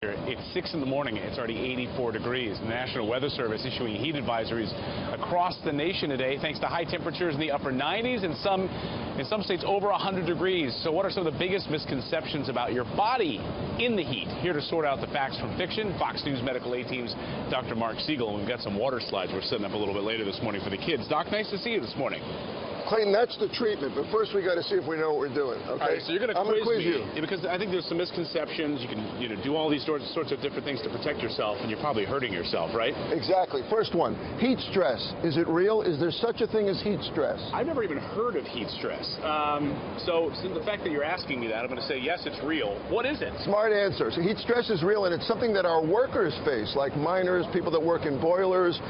It's 6 in the morning. It's already 84 degrees. The National Weather Service issuing heat advisories across the nation today, thanks to high temperatures in the upper 90s and in some states over 100 degrees. So what are some of the biggest misconceptions about your body in the heat? Here to sort out the facts from fiction, Fox News Medical A-Team's Dr. Marc Siegel. We've got some water slides we're setting up a little bit later this morning for the kids. Doc, nice to see you this morning. Clayton, that's the treatment, but first we got to see if we know what we're doing, okay? All right, so you're going to quiz you. Yeah, because I think there's some misconceptions. You can do all these sorts of different things to protect yourself, and you're probably hurting yourself, right? Exactly. First one, heat stress. Is it real? Is there such a thing as heat stress? I've never even heard of heat stress. So the fact that you're asking me that, I'm going to say, yes, it's real. What is it? Smart answer. So heat stress is real, and it's something that our workers face, like miners, people that work in boilers,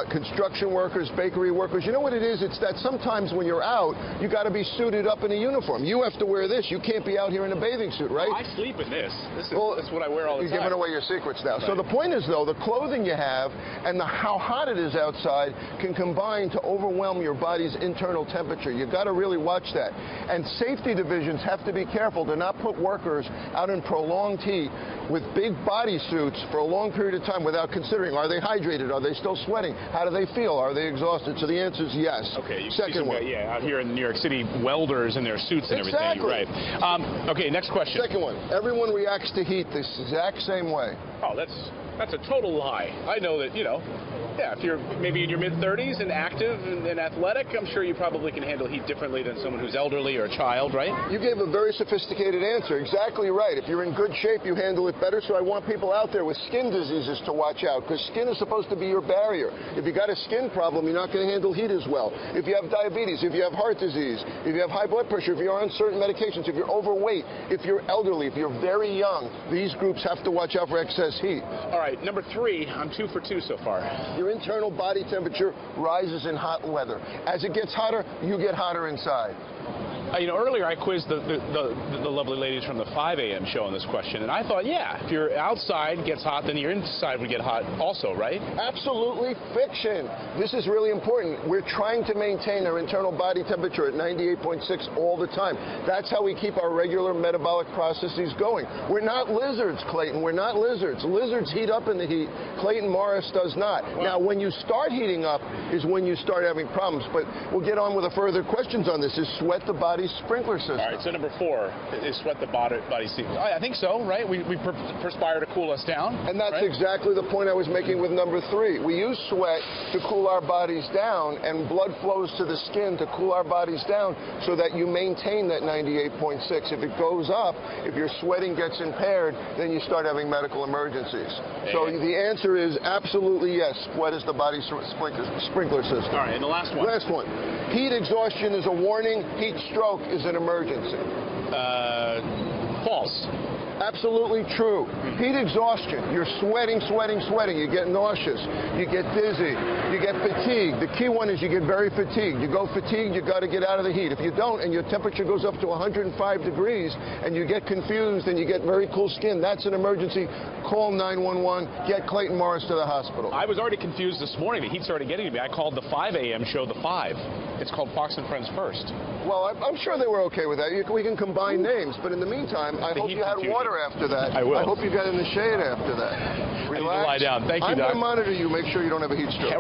construction workers, bakery workers. You know what it is? It's that sometimes when you're out, you got to be suited up in a uniform. You have to wear this. You can't be out here in a bathing suit, right? I sleep in this. This is what I wear all the time. You're giving away your secrets now. Right. So the point is, though, the clothing you have and how hot it is outside can combine to overwhelm your body's internal temperature. You've got to really watch that. And safety divisions have to be careful to not put workers out in prolonged heat with big body suits for a long period of time without considering, are they hydrated? Are they still sweating? How do they feel? Are they exhausted? So the answer is yes. Okay. Second one. Yeah, out here in New York City, welders in their suits and everything. Right. Okay, next question. Second one. Everyone reacts to heat this exact same way. Oh, that's a total lie. I know that, yeah, if you're maybe in your mid-30s and active and athletic, I'm sure you probably can handle heat differently than someone who's elderly or a child, right? You gave a very sophisticated answer. Exactly right. If you're in good shape, you handle it better. So I want people out there with skin diseases to watch out, because skin is supposed to be your barrier. If you got a skin problem, you're not going to handle heat as well. If you have diabetes, if you have heart disease, if you have high blood pressure, if you're on certain medications, if you're overweight, if you're elderly, if you're very young, these groups have to watch out for excess heat. All right, number 3, I'm 2 for 2 so far. Your internal body temperature rises in hot weather. As it gets hotter, you get hotter inside. Earlier I quizzed the lovely ladies from the 5 a.m. show on this question, and I thought, yeah, if your outside gets hot, then your inside would get hot also, right? Absolutely fiction. This is really important. We're trying to maintain our internal body temperature at 98.6 all the time. That's how we keep our regular metabolic processes going. We're not lizards, Clayton. We're not lizards. Lizards heat up in the heat. Clayton Morris does not. Well, now, when you start heating up is when you start having problems, but we'll get on with the further questions on this. Is sweat the body's sprinkler system? All right, so number 4 is sweat the body system. I think so, right? We perspire to cool us down. And that's right? exactly the point I was making with number 3. We use sweat to cool our bodies down, and blood flows to the skin to cool our bodies down so that you maintain that 98.6. If it goes up, if your sweating gets impaired, then you start having medical emergencies. So the answer is absolutely yes. Sweat is the body's sprinkler system. All right, and the last one. Last one. Heat exhaustion is a warning. Heat stroke is an emergency. False. Absolutely true. Heat exhaustion. You're sweating. You get nauseous. You get dizzy. You get fatigued. The key one is you get very fatigued. You go fatigued, you got to get out of the heat. If you don't, and your temperature goes up to 105 degrees, and you get confused and you get very cool skin, that's an emergency. Call 911. Get Clayton Morris to the hospital. I was already confused this morning. The heat started getting to me. I called the 5 a.m. show the 5. It's called Fox and Friends First. Well, I'm sure they were okay with that. We can combine names, but in the meantime, I hope you had water after that. I will. I hope you got in the shade after that. Relax. I need to lie down. Thank you, Doc. I'm going to monitor you, make sure you don't have a heat stroke.